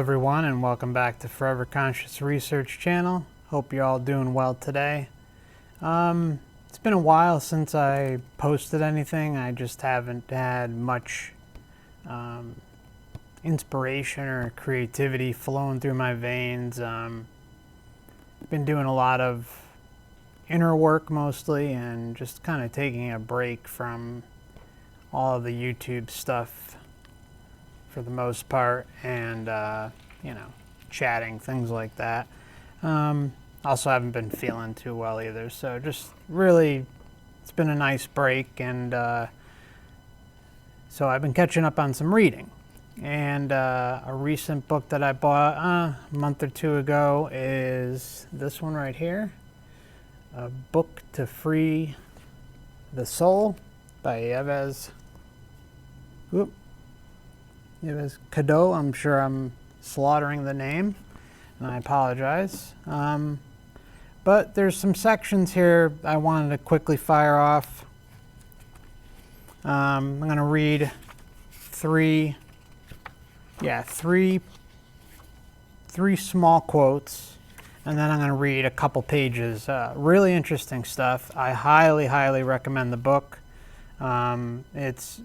everyone, and welcome back to Forever Conscious Research Channel. Hope you're all doing well today. It's been a while since I posted anything. I just haven't had much inspiration or creativity flowing through my veins. Been doing a lot of inner work mostly, and just kind of taking a break from all of the YouTube stuff for the most part, and chatting, things like that. Also haven't been feeling too well either, so just really it's been a nice break, and so I've been catching up on some reading. And a recent book that I bought a month or two ago is this one right here, A Book to Free the Soul by Yves. Yves Cadoux. I'm sure I'm slaughtering the name, and I apologize. But there's some sections here I wanted to quickly fire off. I'm going to read three small quotes, and then I'm going to read a couple pages. Really interesting stuff. I highly recommend the book. It's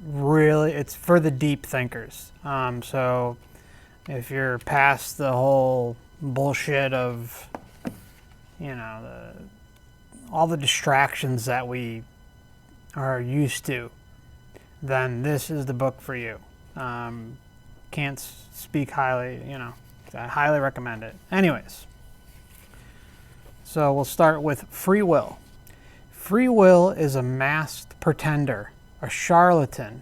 for the deep thinkers. So if you're past the whole bullshit of, all the distractions that we are used to, then this is the book for you. Can't speak highly, I highly recommend it. Anyways, so we'll start with free will. Free will is a masked pretender, a charlatan.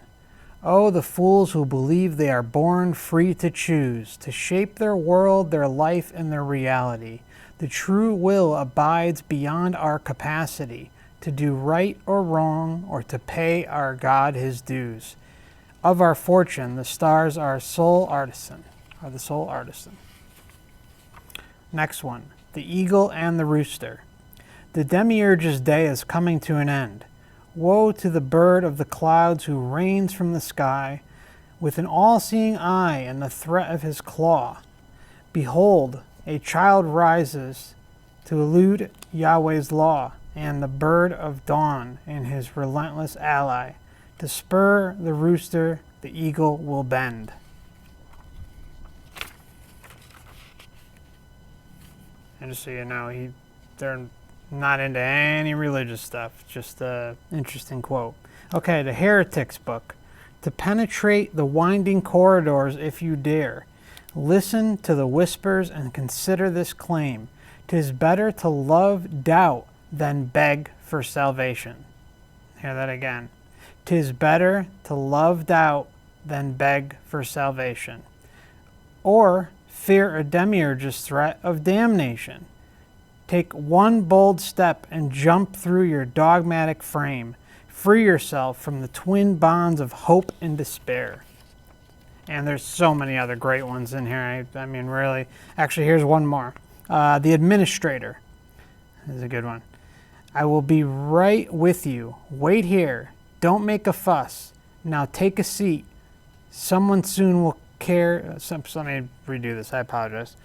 Oh, the fools who believe they are born free to choose, to shape their world, their life, and their reality. The true will abides beyond our capacity to do right or wrong, or to pay our God his dues. Of our fortune, the stars are the sole artisan. Next one, the eagle and the rooster. The demiurge's day is coming to an end. Woe to the bird of the clouds who reigns from the sky, with an all-seeing eye and the threat of his claw. Behold, a child rises to elude Yahweh's law, and the bird of dawn and his relentless ally. To spur the rooster, the eagle will bend. And just so you know, they're not into any religious stuff. Just an interesting quote. Okay, the Heretic's book. To penetrate the winding corridors if you dare. Listen to the whispers and consider this claim. 'Tis better to love doubt than beg for salvation. Hear that again. 'Tis better to love doubt than beg for salvation. Or fear a demiurge's threat of damnation. Take one bold step and jump through your dogmatic frame. Free yourself from the twin bonds of hope and despair. And there's so many other great ones in here. I mean, really. Actually, here's one more. The Administrator. This is a good one. I will be right with you. Wait here. Don't make a fuss. Now take a seat. Someone soon will care. Let me redo this. I apologize.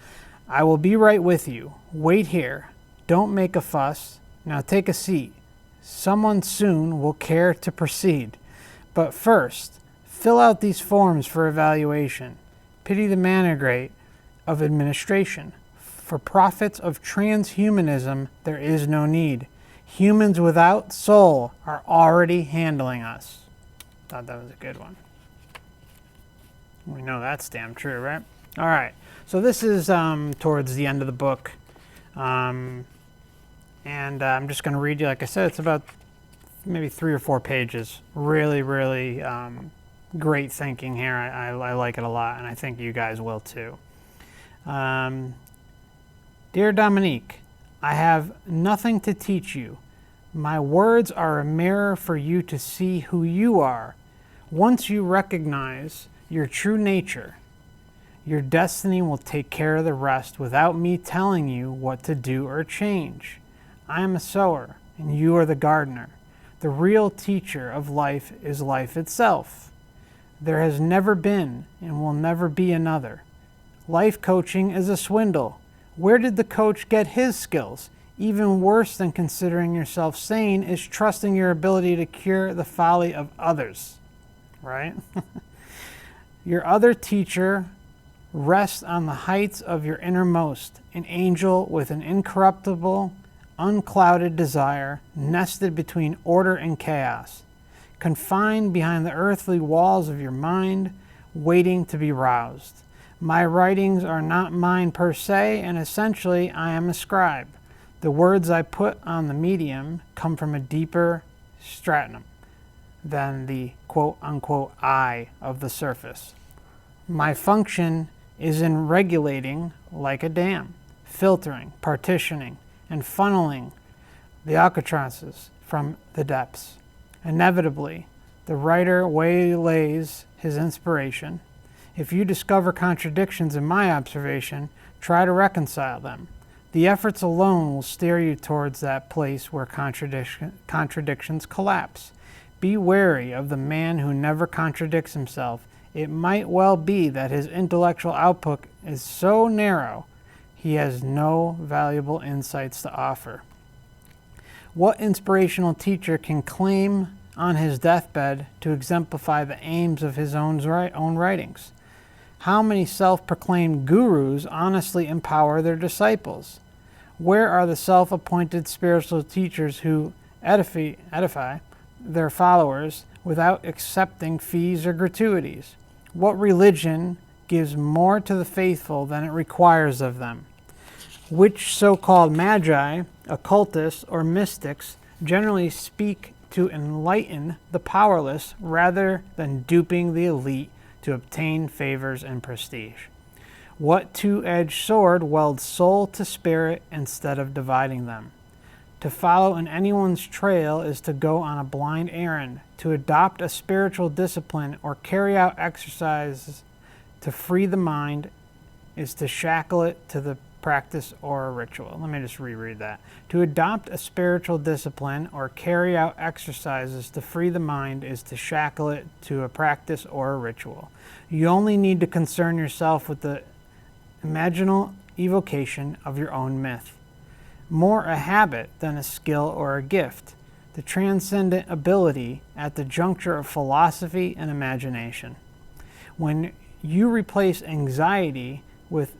I will be right with you. Wait here. Don't make a fuss. Now take a seat. Someone soon will care to proceed. But first, fill out these forms for evaluation. Pity the managrate of administration. For profits of transhumanism, there is no need. Humans without soul are already handling us. Thought that was a good one. We know that's damn true, right? All right. So this is towards the end of the book. And I'm just going to read you, like I said, it's about maybe 3 or 4 pages. Really great thinking here. I like it a lot, and I think you guys will too. Dear Dominique, I have nothing to teach you. My words are a mirror for you to see who you are. Once you recognize your true nature, your destiny will take care of the rest without me telling you what to do or change. I am a sower, and you are the gardener. The real teacher of life is life itself. There has never been and will never be another. Life coaching is a swindle. Where did the coach get his skills? Even worse than considering yourself sane is trusting your ability to cure the folly of others, right? Your other teacher rests on the heights of your innermost, an angel with an incorruptible, unclouded desire, nested between order and chaos, confined behind the earthly walls of your mind, waiting to be roused. My writings are not mine per se, and essentially I am a scribe. The words I put on the medium come from a deeper stratum than the quote-unquote I of the surface. My function is in regulating like a dam, filtering, partitioning, and funneling the alcatrazes from the depths. Inevitably, the writer waylays his inspiration. If you discover contradictions in my observation, try to reconcile them. The efforts alone will steer you towards that place where contradictions collapse. Be wary of the man who never contradicts himself. It might well be that his intellectual output is so narrow he has no valuable insights to offer. What inspirational teacher can claim on his deathbed to exemplify the aims of his own writings? How many self-proclaimed gurus honestly empower their disciples? Where are the self-appointed spiritual teachers who edify their followers without accepting fees or gratuities? What religion gives more to the faithful than it requires of them? Which so-called magi, occultists, or mystics generally speak to enlighten the powerless rather than duping the elite to obtain favors and prestige? What two-edged sword welds soul to spirit instead of dividing them? To follow in anyone's trail is to go on a blind errand. To adopt a spiritual discipline or carry out exercises to free the mind is to shackle it to the practice or a ritual. Let me just reread that. To adopt a spiritual discipline or carry out exercises to free the mind is to shackle it to a practice or a ritual. You only need to concern yourself with the imaginal evocation of your own myth. More a habit than a skill or a gift, the transcendent ability at the juncture of philosophy and imagination. When you replace anxiety with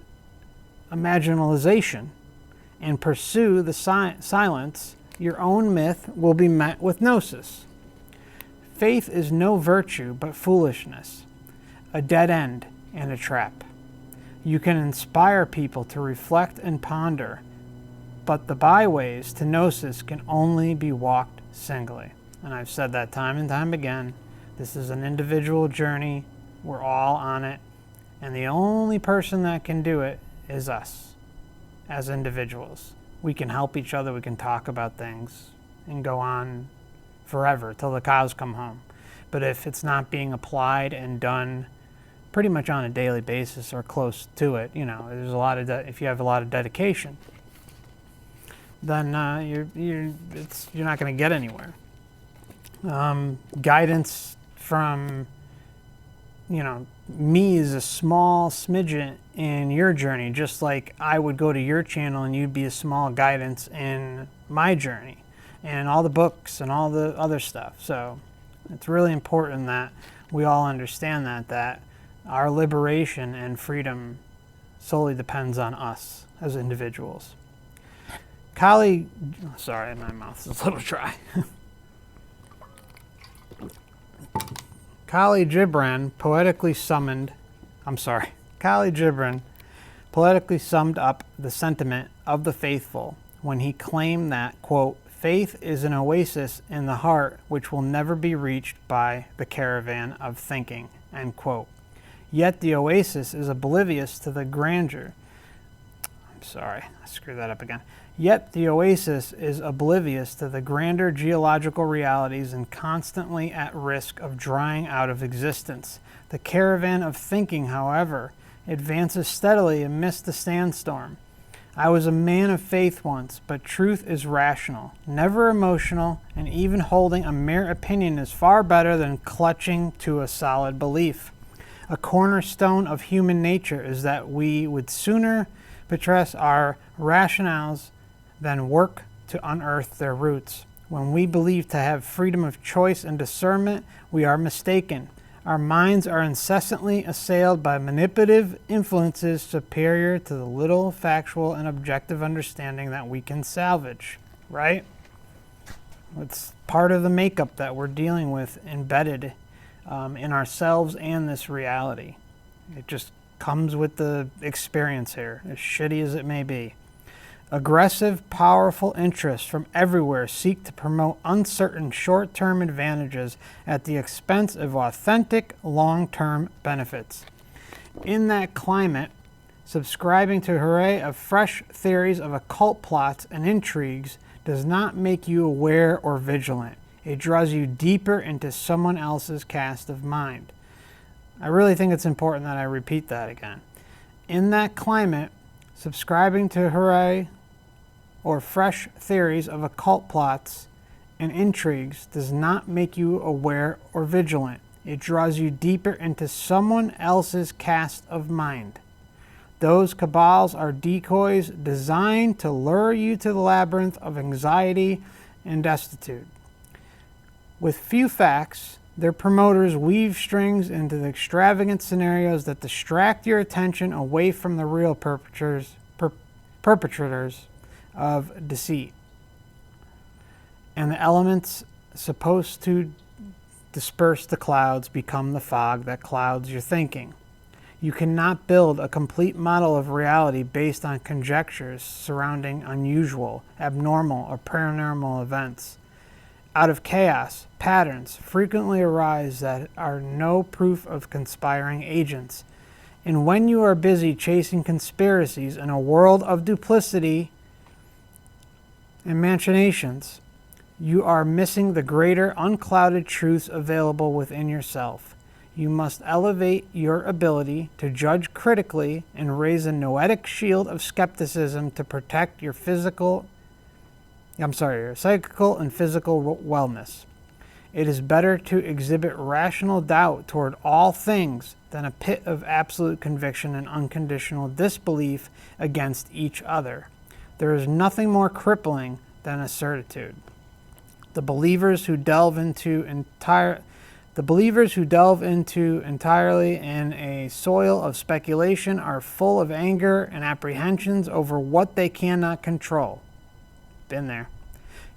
imaginalization and pursue the silence, your own myth will be met with gnosis. Faith is no virtue but foolishness, a dead end and a trap. You can inspire people to reflect and ponder, but the byways to gnosis can only be walked singly. And I've said that time and time again. This is an individual journey. We're all on it. And the only person that can do it is us as individuals. We can help each other. We can talk about things and go on forever till the cows come home. But if it's not being applied and done pretty much on a daily basis or close to it, there's a lot of if you have a lot of dedication, then you're not going to get anywhere. Guidance from me is a small smidgen in your journey, just like I would go to your channel and you'd be a small guidance in my journey, and all the books and all the other stuff. So it's really important that we all understand that our liberation and freedom solely depends on us as individuals. Sorry, my mouth is a little dry. Kali Gibran poetically summed up the sentiment of the faithful when he claimed that, quote, faith is an oasis in the heart which will never be reached by the caravan of thinking, end quote. Yet the oasis is oblivious to the grandeur. Yet the oasis is oblivious to the grander geological realities and constantly at risk of drying out of existence. The caravan of thinking, however, advances steadily amidst the sandstorm. I was a man of faith once, but truth is rational, never emotional, and even holding a mere opinion is far better than clutching to a solid belief. A cornerstone of human nature is that we would sooner buttress our rationales than work to unearth their roots. When we believe to have freedom of choice and discernment, we are mistaken. Our minds are incessantly assailed by manipulative influences superior to the little factual and objective understanding that we can salvage, right? It's part of the makeup that we're dealing with embedded in ourselves and this reality. It just comes with the experience here, as shitty as it may be. Aggressive, powerful interests from everywhere seek to promote uncertain short-term advantages at the expense of authentic long-term benefits. In that climate, subscribing to an array of fresh theories of occult plots and intrigues does not make you aware or vigilant. It draws you deeper into someone else's cast of mind. I really think it's important that I repeat that again. In that climate, subscribing to an array or fresh theories of occult plots and intrigues does not make you aware or vigilant. It draws you deeper into someone else's cast of mind. Those cabals are decoys designed to lure you to the labyrinth of anxiety and destitute. With few facts, their promoters weave strings into the extravagant scenarios that distract your attention away from the real perpetrators of deceit. And the elements supposed to disperse the clouds become the fog that clouds your thinking. You cannot build a complete model of reality based on conjectures surrounding unusual, abnormal, or paranormal events. Out of chaos, patterns frequently arise that are no proof of conspiring agents. And when you are busy chasing conspiracies in a world of duplicity and machinations, you are missing the greater unclouded truths available within yourself. You must elevate your ability to judge critically and raise a noetic shield of skepticism to protect your psychical and physical wellness. It is better to exhibit rational doubt toward all things than a pit of absolute conviction and unconditional disbelief against each other. There is nothing more crippling than a certitude. The believers who delve into entirely in a soil of speculation are full of anger and apprehensions over what they cannot control. Been there.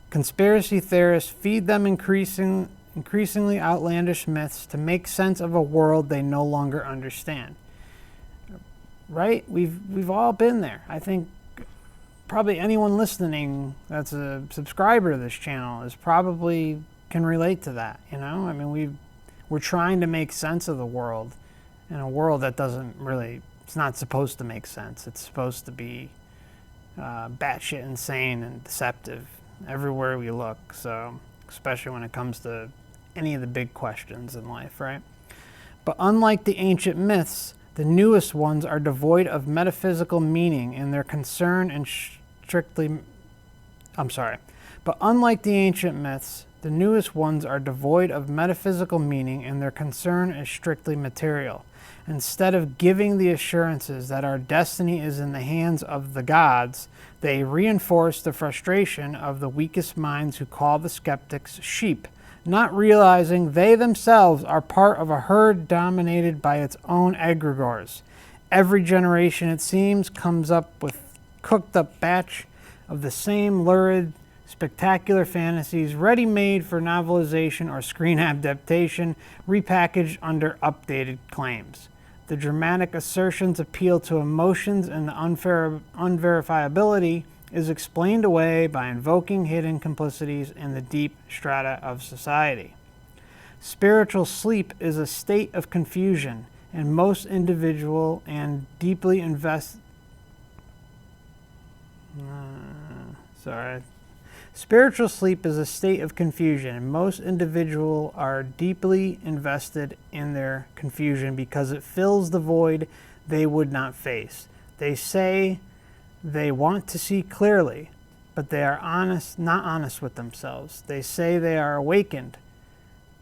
Conspiracy theorists feed them increasingly outlandish myths to make sense of a world they no longer understand. Right? We've all been there. I think probably anyone listening that's a subscriber to this channel is probably can relate to that. You know, I mean, we're trying to make sense of the world in a world that doesn't really. It's not supposed to make sense. It's supposed to be batshit insane and deceptive everywhere we look. So, especially when it comes to any of the big questions in life, right? But unlike the ancient myths, the newest ones are devoid of metaphysical meaning in their concern and But unlike the ancient myths, the newest ones are devoid of metaphysical meaning and their concern is strictly material. Instead of giving the assurances that our destiny is in the hands of the gods, they reinforce the frustration of the weakest minds who call the skeptics sheep, not realizing they themselves are part of a herd dominated by its own egregores. Every generation, it seems, comes up with cooked up batch of the same lurid, spectacular fantasies ready-made for novelization or screen adaptation, repackaged under updated claims. The dramatic assertions appeal to emotions and the unverifiability is explained away by invoking hidden complicities in the deep strata of society. Spiritual sleep is a state of confusion, and most individual and deeply Spiritual sleep is a state of confusion, and most individuals are deeply invested in their confusion because it fills the void they would not face. They say they want to see clearly, but they are not honest with themselves. They say they are awakened,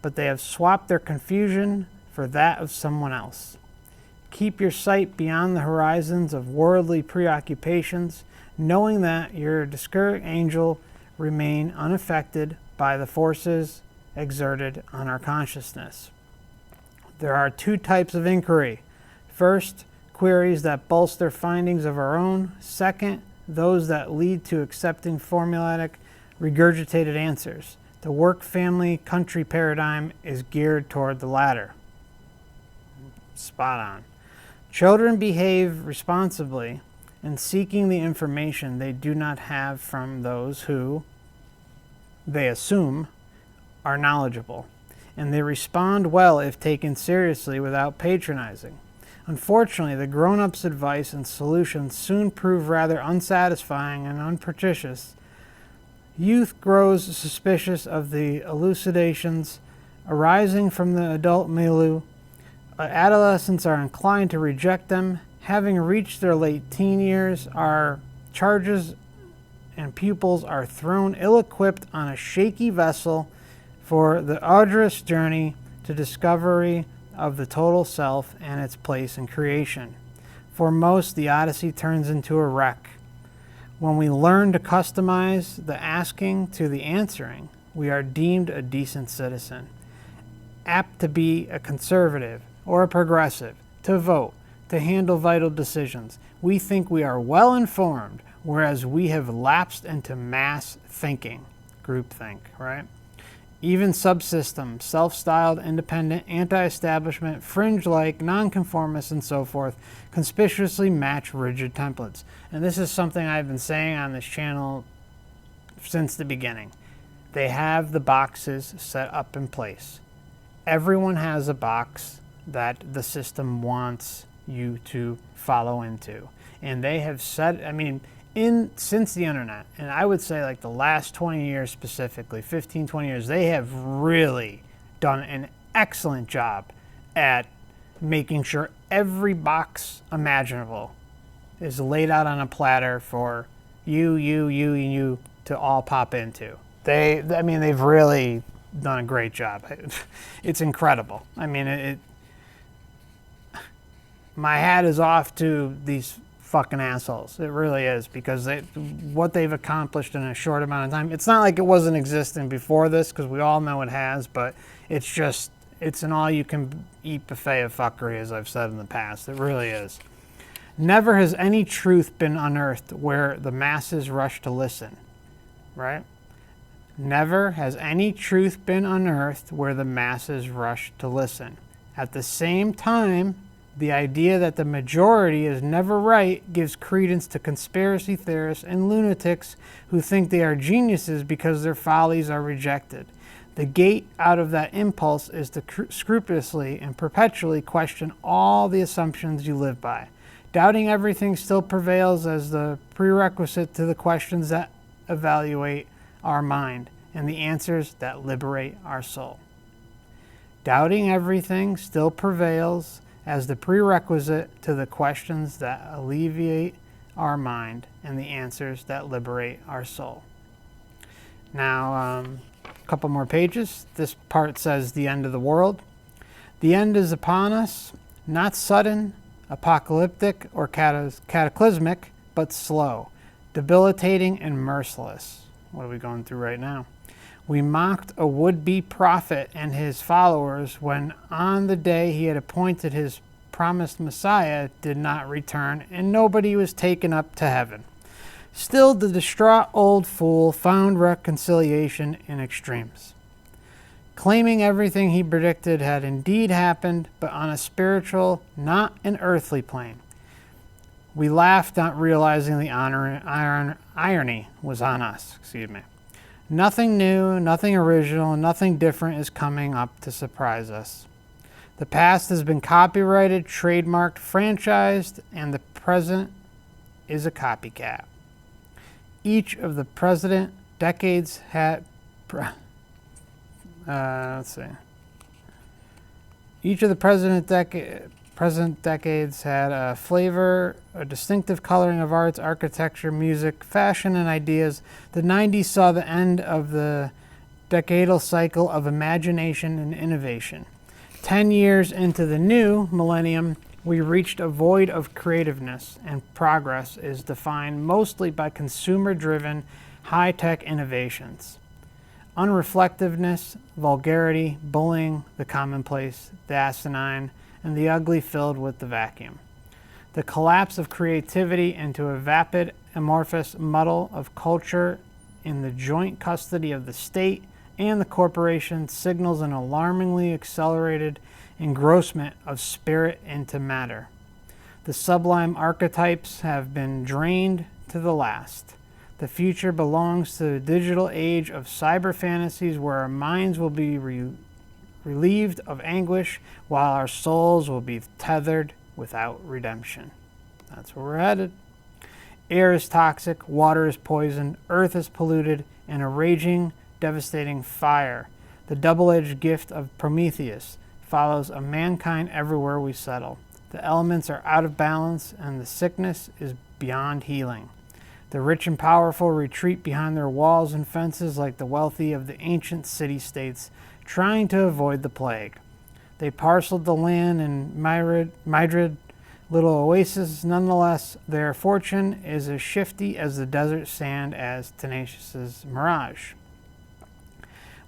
but they have swapped their confusion for that of someone else. Keep your sight beyond the horizons of worldly preoccupations, knowing that your discouraged angel remain unaffected by the forces exerted on our consciousness. There are two types of inquiry. First, queries that bolster findings of our own. Second, those that lead to accepting formulaic, regurgitated answers. The work, family, country paradigm is geared toward the latter. Spot on. Children behave responsibly in seeking the information they do not have from those who, they assume, are knowledgeable, and they respond well if taken seriously without patronizing. Unfortunately, the grown-ups' advice and solutions soon prove rather unsatisfying and unpretentious. Youth grows suspicious of the elucidations arising from the adult milieu. Adolescents are inclined to reject them. Having reached their late teen years, our charges and pupils are thrown ill-equipped on a shaky vessel for the arduous journey to discovery of the total self and its place in creation. For most, the odyssey turns into a wreck. When we learn to customize the asking to the answering, we are deemed a decent citizen, apt to be a conservative or a progressive, to vote, to handle vital decisions. We think we are well informed, whereas we have lapsed into mass thinking, groupthink, right? Even subsystems, self-styled, independent, anti-establishment, fringe-like, nonconformists, and so forth, conspicuously match rigid templates. And this is something I've been saying on this channel since the beginning. They have the boxes set up in place. Everyone has a box that the system wants you to follow into. And they have set, since the internet, and I would say like the last 20 years specifically, 15, 20 years, they have really done an excellent job at making sure every box imaginable is laid out on a platter for you to all pop into. They've really done a great job. It's incredible. My hat is off to these fucking assholes. It really is, because what they've accomplished in a short amount of time. It's not like it wasn't existing before this, because we all know it has, but it's an all-you-can-eat buffet of fuckery, as I've said in the past. It really is. Never has any truth been unearthed where the masses rush to listen, right? Never has any truth been unearthed where the masses rush to listen. At the same time, the idea that the majority is never right gives credence to conspiracy theorists and lunatics who think they are geniuses because their follies are rejected. The gate out of that impulse is to scrupulously and perpetually question all the assumptions you live by. Doubting everything still prevails as the prerequisite to the questions that evaluate our mind and the answers that liberate our soul. Doubting everything still prevails as the prerequisite to the questions that alleviate our mind and the answers that liberate our soul. Now, a couple more pages. This part says the end of the world. The end is upon us, not sudden, apocalyptic, or cataclysmic, but slow, debilitating, and merciless. What are we going through right now? We mocked a would-be prophet and his followers when on the day he had appointed his promised Messiah did not return and nobody was taken up to heaven. Still, the distraught old fool found reconciliation in extremes, claiming everything he predicted had indeed happened, but on a spiritual, not an earthly plane. We laughed, not realizing the irony was on us. Nothing new, nothing original, nothing different is coming up to surprise us. The past has been copyrighted, trademarked, franchised, and the present is a copycat. Each of the precedent decades had... Each of the present decades had a flavor, a distinctive coloring of arts, architecture, music, fashion, and ideas. The 90s saw the end of the decadal cycle of imagination and innovation. 10 years into the new millennium, we reached a void of creativeness, and progress is defined mostly by consumer-driven, high-tech innovations. Unreflectiveness, vulgarity, bullying, the commonplace, the asinine, and the ugly filled with the vacuum. The collapse of creativity into a vapid, amorphous muddle of culture in the joint custody of the state and the corporation signals an alarmingly accelerated engrossment of spirit into matter. The sublime archetypes have been drained to the last. The future belongs to the digital age of cyber fantasies where our minds will be relieved of anguish while our souls will be tethered without redemption. That's where we're headed. Air is toxic, water is poisoned, earth is polluted, and a raging, devastating fire, the double-edged gift of Prometheus, follows a mankind everywhere we settle. The elements are out of balance, and the sickness is beyond healing. The rich and powerful retreat behind their walls and fences like the wealthy of the ancient city-states, trying to avoid the plague. They parceled the land in myriad little oases. Nonetheless, their fortune is as shifty as the desert sand, as tenacious as mirage.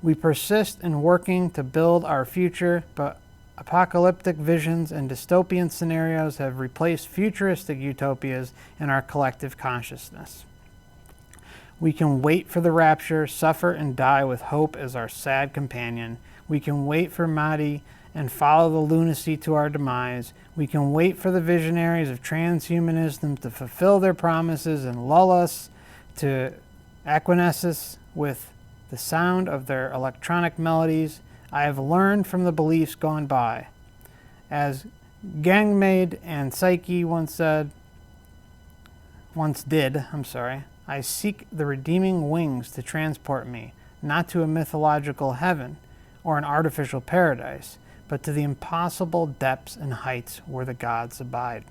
We persist in working to build our future, but apocalyptic visions and dystopian scenarios have replaced futuristic utopias in our collective consciousness. We can wait for the rapture, suffer and die with hope as our sad companion. We can wait for Mahdi and follow the lunacy to our demise. We can wait for the visionaries of transhumanism to fulfill their promises and lull us to acquiescence with the sound of their electronic melodies. I have learned from the beliefs gone by. As Gangmaid and Psyche once did, I seek the redeeming wings to transport me, not to a mythological heaven or an artificial paradise, but to the impossible depths and heights where the gods abide.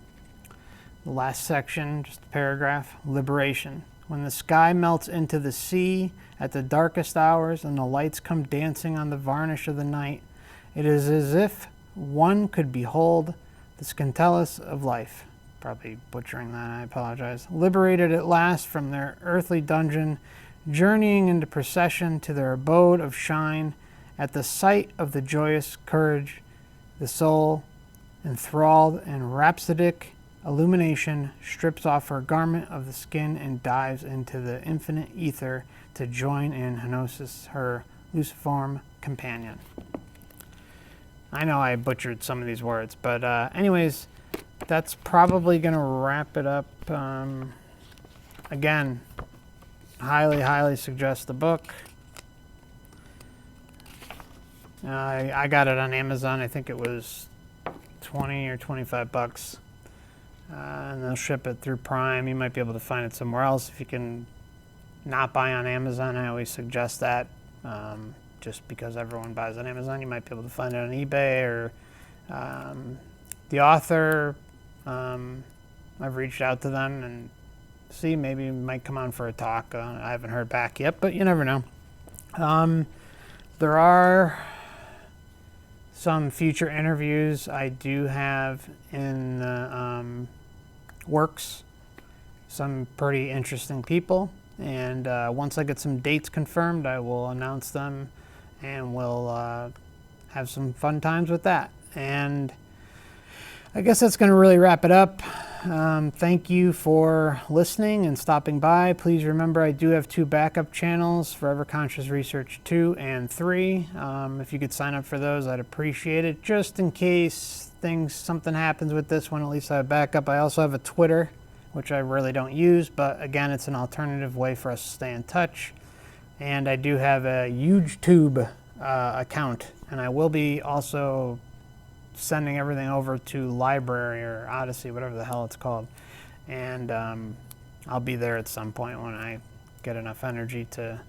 The last section, just a paragraph, liberation. When the sky melts into the sea at the darkest hours and the lights come dancing on the varnish of the night, it is as if one could behold the scintillus of life. Probably butchering that, I apologize. Liberated at last from their earthly dungeon, journeying into procession to their abode of shine, at the sight of the joyous courage, the soul, enthralled in rhapsodic illumination, strips off her garment of the skin and dives into the infinite ether to join in Henosis, her luciform companion. I know I butchered some of these words, but anyways, that's probably going to wrap it up. Again, highly suggest the book. I got it on Amazon. I think it was 20 or 25 bucks. And they'll ship it through Prime. You might be able to find it somewhere else if you can not buy on Amazon. I always suggest that. Just because everyone buys on Amazon, you might be able to find it on eBay or the author. I've reached out to them and see, maybe it might come on for a talk. I haven't heard back yet, but you never know. There are some future interviews I do have in the works. Some pretty interesting people. And once I get some dates confirmed, I will announce them and we'll have some fun times with that. And I guess that's going to really wrap it up. Thank you for listening and stopping by. Please remember I do have 2 backup channels, Forever Conscious Research 2 and 3. If you could sign up for those, I'd appreciate it. Just in case something happens with this one, at least I have backup. I also have a Twitter, which I really don't use, but again, it's an alternative way for us to stay in touch. And I do have a YouTube account, and I will be also sending everything over to Library or Odyssey, whatever the hell it's called. And I'll be there at some point when I get enough energy to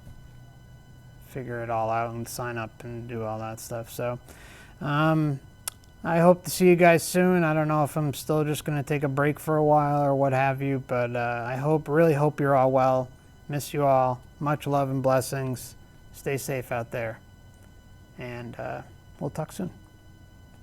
figure it all out and sign up and do all that stuff. So I hope to see you guys soon. I don't know if I'm still just going to take a break for a while or what have you, but I really hope you're all well. Miss you all. Much love and blessings. Stay safe out there. And we'll talk soon.